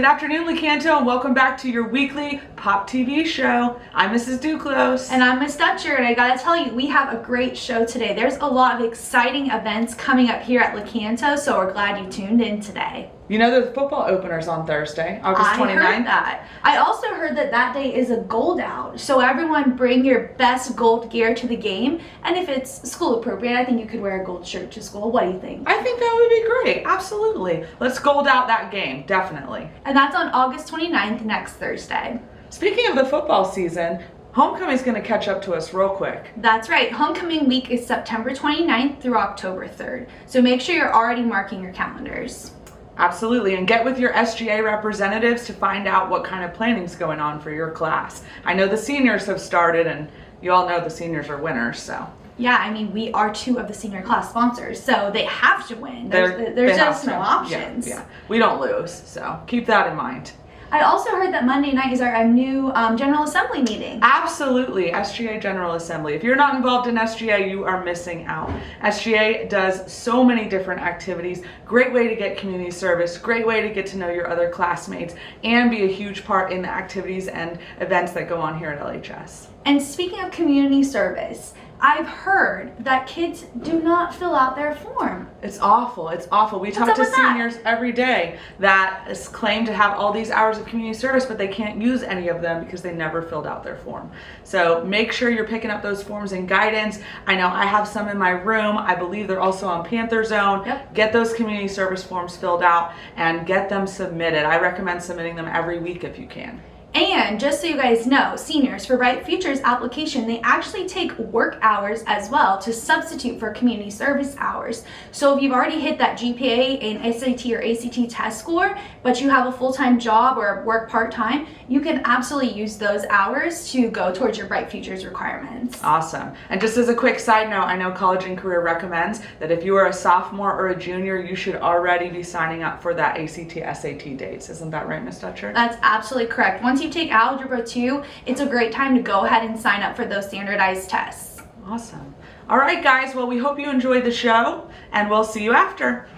Good afternoon, Lecanto, and welcome back to your weekly Pop TV show. I'm Mrs. Duclos. And I'm Miss Dutcher, and I gotta tell you, we have a great show today. There's a lot of exciting events coming up here at Lecanto, so we're glad you tuned in today. You know the football opener's on Thursday, August 29th? I heard that. I also heard that that day is a gold out, so everyone bring your best gold gear to the game, and if it's school appropriate, I think you could wear a gold shirt to school. What do you think? I think that would be great, absolutely. Let's gold out that game, definitely. And that's on August 29th, next Thursday. Speaking of the football season, homecoming's gonna catch up to us real quick. That's right, homecoming week is September 29th through October 3rd, so make sure you're already marking your calendars. Absolutely, and get with your SGA representatives to find out what kind of planning's going on for your class. I know the seniors have started, and you all know the seniors are winners, so. Yeah, I mean, we are two of the senior class sponsors, so they have to win. There's just no options. Yeah, we don't lose, so keep that in mind. I also heard that Monday night is our new General Assembly meeting. Absolutely, SGA General Assembly. If you're not involved in SGA, you are missing out. SGA does so many different activities. Great way to get community service, great way to get to know your other classmates, and be a huge part in the activities and events that go on here at LHS. And speaking of community service, I've heard that kids do not fill out their form. It's awful, it's awful. We talk to seniors every day that claim to have all these hours of community service, but they can't use any of them because they never filled out their form. So make sure you're picking up those forms and guidance. I know I have some in my room. I believe they're also on Panther Zone. Yep. Get those community service forms filled out and get them submitted. I recommend submitting them every week if you can. And just so you guys know, seniors, for Bright Futures application, they actually take work hours as well to substitute for community service hours. So if you've already hit that GPA and SAT or ACT test score, but you have a full-time job or work part-time, you can absolutely use those hours to go towards your Bright Futures requirements. Awesome. And just as a quick side note, I know College and Career recommends that if you are a sophomore or a junior, you should already be signing up for that ACT, SAT dates. Isn't that right, Ms. Dutcher? That's absolutely correct. Once you take Algebra 2, it's a great time to go ahead and sign up for those standardized tests. Awesome. All right, guys. Well, we hope you enjoyed the show, and we'll see you after.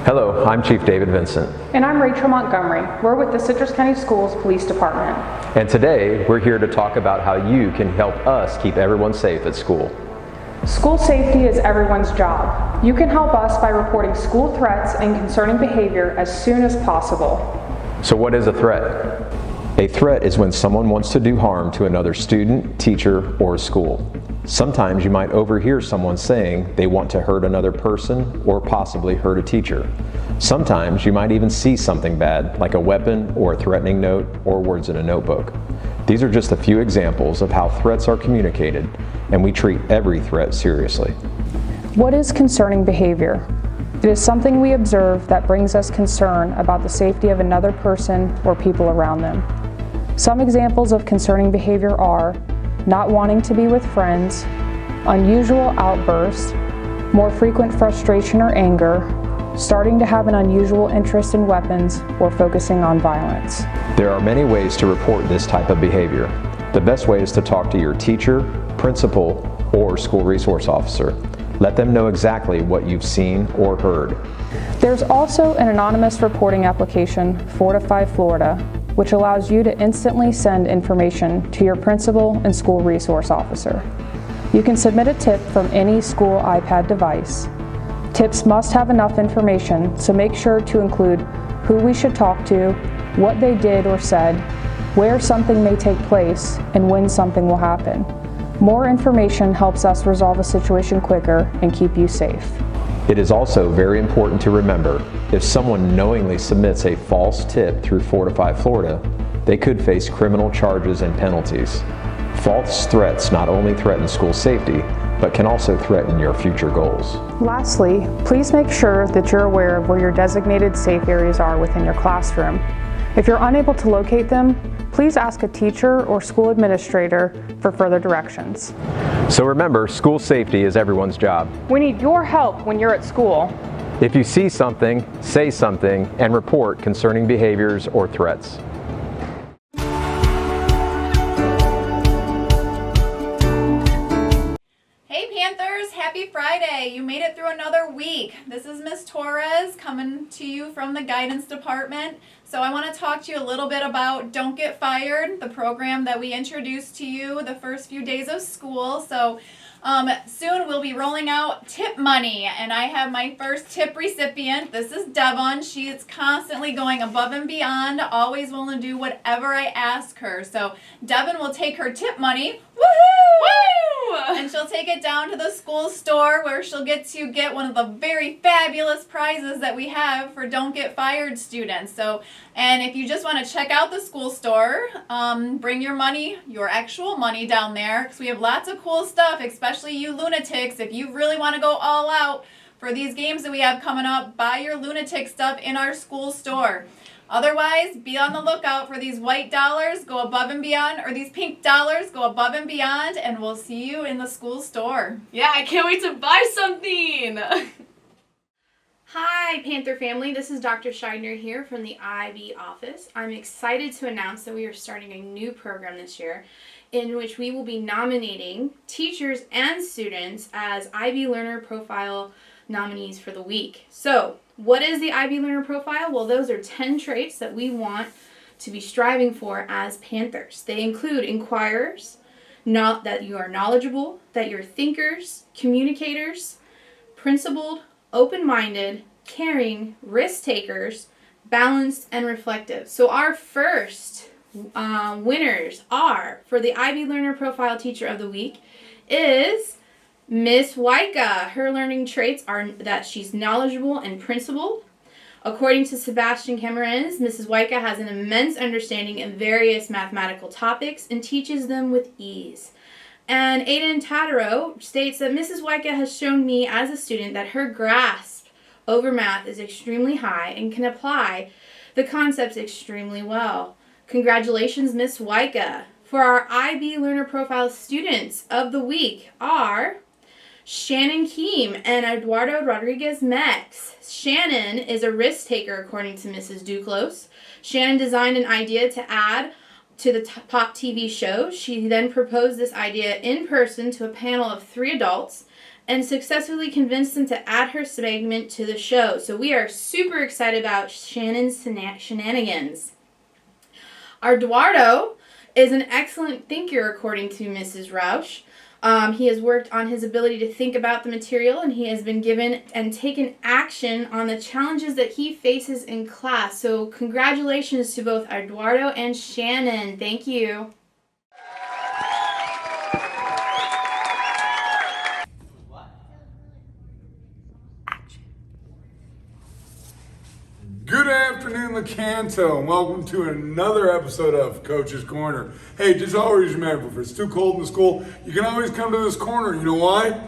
Hello, I'm Chief David Vincent. And I'm Rachel Montgomery. We're with the Citrus County Schools Police Department. And today we're here to talk about how you can help us keep everyone safe at school. School safety is everyone's job. You can help us by reporting school threats and concerning behavior as soon as possible. So what is a threat? A threat is when someone wants to do harm to another student, teacher, or school. Sometimes you might overhear someone saying they want to hurt another person or possibly hurt a teacher. Sometimes you might even see something bad, like a weapon or a threatening note or words in a notebook. These are just a few examples of how threats are communicated, and we treat every threat seriously. What is concerning behavior? It is something we observe that brings us concern about the safety of another person or people around them. Some examples of concerning behavior are not wanting to be with friends, unusual outbursts, more frequent frustration or anger, starting to have an unusual interest in weapons, or focusing on violence. There are many ways to report this type of behavior. The best way is to talk to your teacher, principal, or school resource officer. Let them know exactly what you've seen or heard. There's also an anonymous reporting application, Fortify Florida, which allows you to instantly send information to your principal and school resource officer. You can submit a tip from any school iPad device. Tips must have enough information, so make sure to include who we should talk to, what they did or said, where something may take place, and when something will happen. More information helps us resolve a situation quicker and keep you safe. It is also very important to remember, if someone knowingly submits a false tip through Fortify Florida, they could face criminal charges and penalties. False threats not only threaten school safety, but can also threaten your future goals. Lastly, please make sure that you're aware of where your designated safe areas are within your classroom. If you're unable to locate them, please ask a teacher or school administrator for further directions. So remember, school safety is everyone's job. We need your help when you're at school. If you see something, say something, and report concerning behaviors or threats. Hey, you made it through another week. This is Miss Torres coming to you from the guidance department. So I want to talk to you a little bit about Don't Get Fired, the program that we introduced to you the first few days of school. So soon we'll be rolling out tip money, and I have my first tip recipient. This is Devon. She is constantly going above and beyond, always willing to do whatever I ask her. So Devon will take her tip money, woohoo! And she'll take it down to the school store where she'll get to get one of the very fabulous prizes that we have for Don't Get Fired students. So, and if you just want to check out the school store, bring your money, your actual money down there, because we have lots of cool stuff, especially you lunatics. If you really want to go all out for these games that we have coming up, buy your lunatic stuff in our school store. Otherwise, be on the lookout for these white dollars, go above and beyond, or these pink dollars, go above and beyond, and we'll see you in the school store. Yeah, I can't wait to buy something! Hi, Panther family. This is Dr. Scheidner here from the IB office. I'm excited to announce that we are starting a new program this year in which we will be nominating teachers and students as IB Learner Profile nominees for the week. So, what is the IB Learner Profile? Well, those are 10 traits that we want to be striving for as Panthers. They include inquirers, that you are knowledgeable, that you're thinkers, communicators, principled, open-minded, caring, risk-takers, balanced, and reflective. So our first winners are, for the IB Learner Profile Teacher of the Week, is Miss Waika. Her learning traits are that she's knowledgeable and principled. According to Sebastian Cameron's, Mrs. Waika has an immense understanding of various mathematical topics and teaches them with ease. And Aiden Tataro states that Mrs. Waika has shown me as a student that her grasp over math is extremely high and can apply the concepts extremely well. Congratulations, Miss Waika. For our IB Learner Profile students of the week are Shannon Keem and Eduardo Rodriguez Mex. Shannon is a risk taker, according to Mrs. Duclos. Shannon designed an idea to add to the POPTV show. She then proposed this idea in person to a panel of 3 adults and successfully convinced them to add her segment to the show. So we are super excited about Shannon's shenanigans. Our Eduardo is an excellent thinker, according to Mrs. Roush. He has worked on his ability to think about the material, and he has been given and taken action on the challenges that he faces in class. So congratulations to both Eduardo and Shannon. Thank you. Good afternoon, LaCanto, and welcome to another episode of Coach's Corner. Hey, just always remember, if it's too cold in the school, you can always come to this corner. You know why?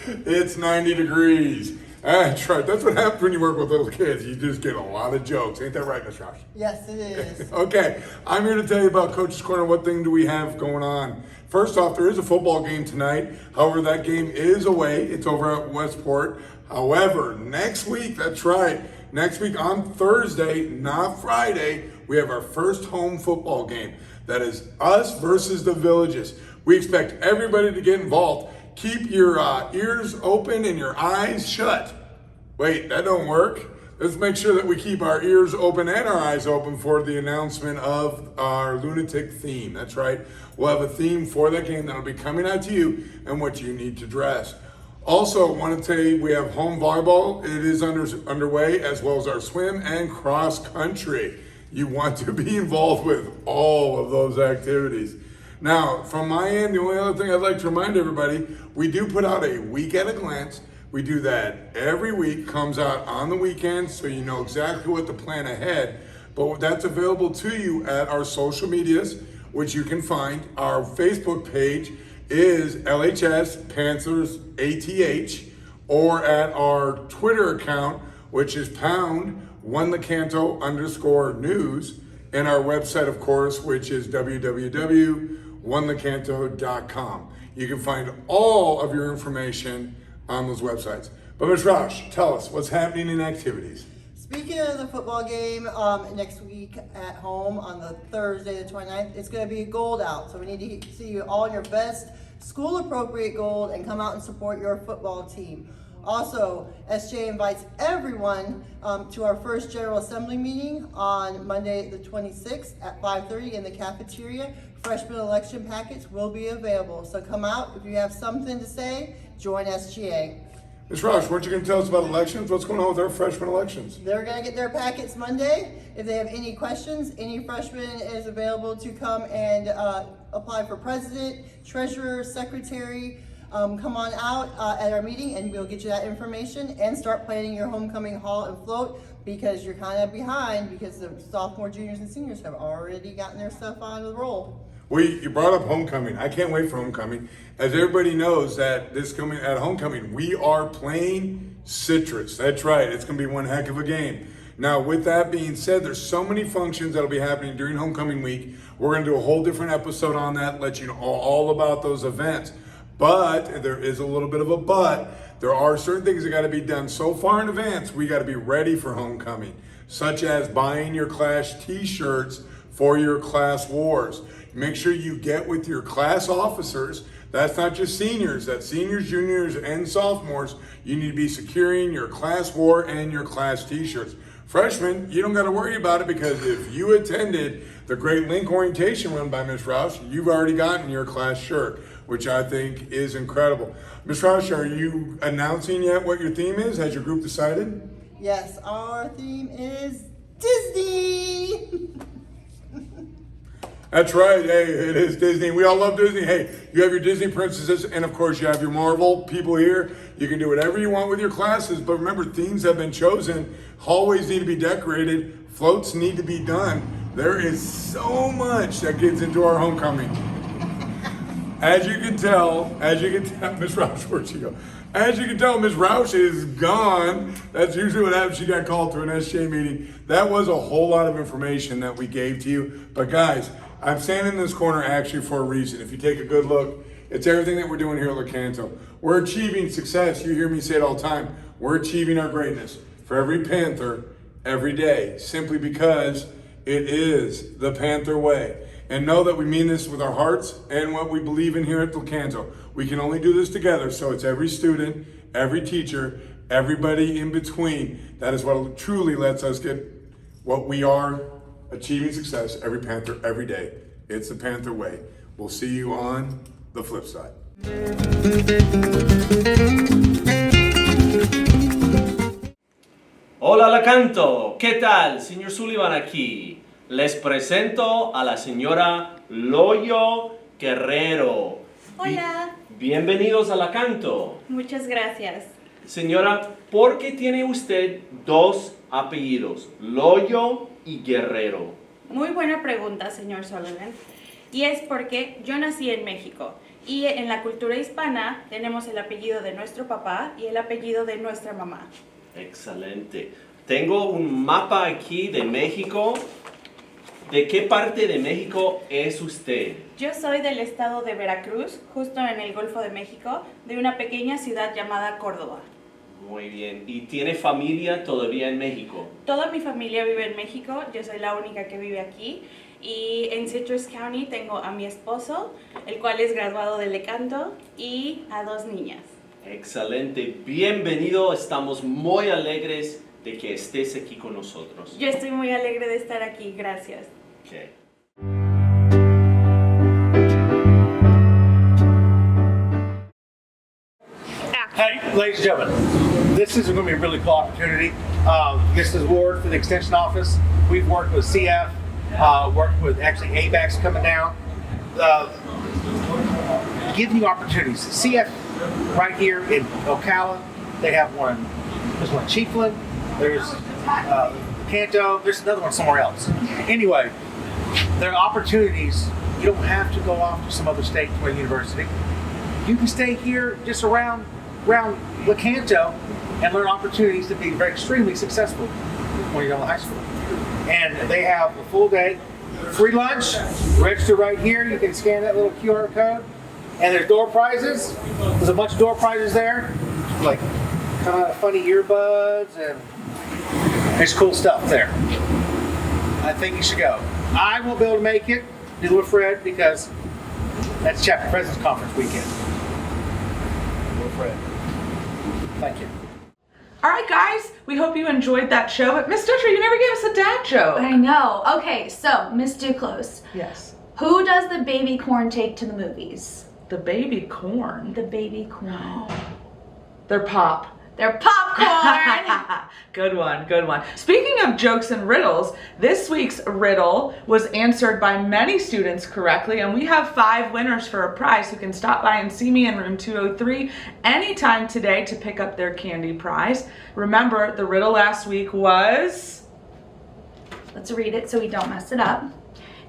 It's 90 degrees. That's right. That's what happens when you work with little kids. You just get a lot of jokes. Ain't that right, Miss Roush? Yes, it is. Okay, I'm here to tell you about Coach's Corner. What thing do we have going on? First off, there is a football game tonight. However, that game is away. It's over at Westport. However, next week, that's right, next week on Thursday, not Friday, we have our first home football game. That is us versus the Villages. We expect everybody to get involved. Keep your ears open and your eyes shut. Wait, that don't work. Let's make sure that we keep our ears open and our eyes open for the announcement of our lunatic theme. That's right. We'll have a theme for that game that'll be coming out to you and what you need to dress. Also, want to tell you we have home volleyball. It is underway, as well as our swim and cross country. You want to be involved with all of those activities. Now, from my end, the only other thing I'd like to remind everybody, we do put out a week at a glance. We do that every week, comes out on the weekend, so you know exactly what to plan ahead. But that's available to you at our social medias, which you can find. Our Facebook page is LHS Panthers ATH, or at our Twitter account, which is #1lecanto_news, and our website, of course, which is www.onelecanto.com. You can find all of your information on those websites. But Ms. Roush, tell us what's happening in activities. Speaking of the football game next week at home on the Thursday, the 29th, it's going to be gold out. So we need to see you all in your best school appropriate gold and come out and support your football team. Also, SJ invites everyone to our first General Assembly meeting on Monday the 26th at 5:30 in the cafeteria. Freshman election packets will be available, so come out. If you have something to say, join SGA. Ms. Roush, weren't you going to tell us about elections? What's going on with our freshman elections? They're going to get their packets Monday. If they have any questions, any freshman is available to come and apply for president, treasurer, secretary. Come on out at our meeting and we'll get you that information and start planning your homecoming hall and float, because you're kind of behind because the sophomore, juniors, and seniors have already gotten their stuff on the roll. Well, you brought up homecoming. I can't wait for homecoming. As everybody knows, that this coming at homecoming, we are playing Citrus. That's right. It's going to be one heck of a game. Now, with that being said, there's so many functions that'll be happening during homecoming week. We're going to do a whole different episode on that, let you know all about those events. But there is a little bit of a but. There are certain things that got to be done so far in advance. We got to be ready for homecoming, such as buying your class t-shirts for your class wars. Make sure you get with your class officers. That's not just seniors, that's seniors, juniors, and sophomores. You need to be securing your class war and your class t-shirts. Freshmen, you don't got to worry about it, because if you attended the Great Link orientation run by Ms. Roush, you've already gotten your class shirt, which I think is incredible. Ms. Roush, are you announcing yet what your theme is? Has your group decided? Yes, our theme is Disney. That's right. Hey, it is Disney. We all love Disney. Hey, you have your Disney princesses, and of course you have your Marvel people here. You can do whatever you want with your classes, but remember, themes have been chosen. Hallways need to be decorated. Floats need to be done. There is so much that gets into our homecoming. As you can tell, Ms. Roush, where'd she go? As you can tell, Ms. Roush is gone. That's usually what happens. She got called to an SJ meeting. That was a whole lot of information that we gave to you. But guys, I'm standing in this corner actually for a reason. If you take a good look, it's everything that we're doing here at Lecanto. We're achieving success. You hear me say it all the time. We're achieving our greatness for every Panther every day, simply because it is the Panther way. And know that we mean this with our hearts and what we believe in here at Lecanto. We can only do this together, so it's every student, every teacher, everybody in between. That is what truly lets us get what we are, achieving success every Panther every day. It's the Panther way. We'll see you on the flip side. Hola Lecanto, ¿qué tal? Señor Sullivan aquí. Les presento a la señora Loyo Guerrero. Hola. Bienvenidos a Lecanto. Muchas gracias. Señora, ¿por qué tiene usted dos apellidos, Loyo y Guerrero? Muy buena pregunta, señor Sullivan. Y es porque yo nací en México y en la cultura hispana tenemos el apellido de nuestro papá y el apellido de nuestra mamá. Excelente. Tengo un mapa aquí de México. ¿De qué parte de México es usted? Yo soy del estado de Veracruz, justo en el Golfo de México, de una pequeña ciudad llamada Córdoba. Muy bien. ¿Y tiene familia todavía en México? Toda mi familia vive en México, yo soy la única que vive aquí. Y en Citrus County tengo a mi esposo, el cual es graduado de Lecanto, y a dos niñas. Excelente. Bienvenido. Estamos muy alegres de que estés aquí con nosotros. Yo estoy muy alegre de estar aquí. Gracias. Okay. Hey, ladies and gentlemen, this is going to be a really cool opportunity. This is Ward for the Extension Office. We've worked with CF, worked with actually ABACs coming down, giving you opportunities. CF right here in Ocala, they have one. There's one in Chiefland, there's Canto, there's another one somewhere else. Anyway, there are opportunities. You don't have to go off to some other state to a university. You can stay here just around Lecanto and learn opportunities to be very extremely successful when you're in high school. And they have a full day, free lunch, register right here. You can scan that little QR code. And there's door prizes. There's a bunch of door prizes there, like kind of funny earbuds, and there's cool stuff there. I think you should go. I won't be able to make it, neither will Fred, because that's Chapter President's Conference weekend. Fred. Thank you. All right, guys, we hope you enjoyed that show. But Miss Dutcher, you never gave us a dad joke. I know. Okay, so Miss Duclos, Yes. who does the baby corn take to the movies? The baby corn. The baby corn. They're pop. They're popcorn. Good one, good one. Speaking of jokes and riddles, this week's riddle was answered by many students correctly, and we have 5 winners for a prize who can stop by and see me in room 203 anytime today to pick up their candy prize. Remember, the riddle last week was... Let's read it so we don't mess it up.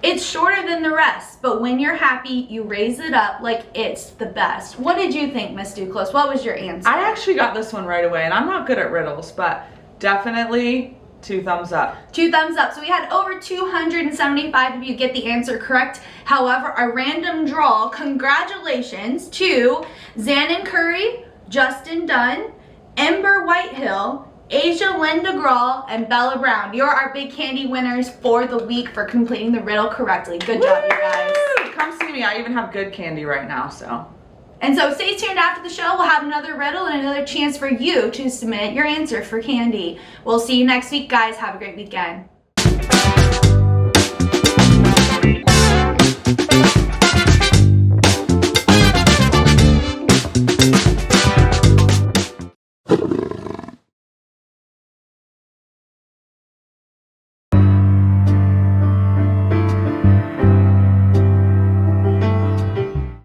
It's shorter than the rest, but when you're happy, you raise it up like it's the best. What did you think, Miss Duclos? What was your answer? I actually got this one right away, and I'm not good at riddles, but definitely 2 thumbs up. 2 thumbs up. So we had over 275 of you get the answer correct. However, a random draw, congratulations to Zanon Curry, Justin Dunn, Ember Whitehill, Asia Linda Grawl, and Bella Brown. You're our big candy winners for the week for completing the riddle correctly. Good job, you guys. Come see me. I even have good candy right now, so. And so stay tuned after the show. We'll have another riddle and another chance for you to submit your answer for candy. We'll see you next week, guys. Have a great weekend.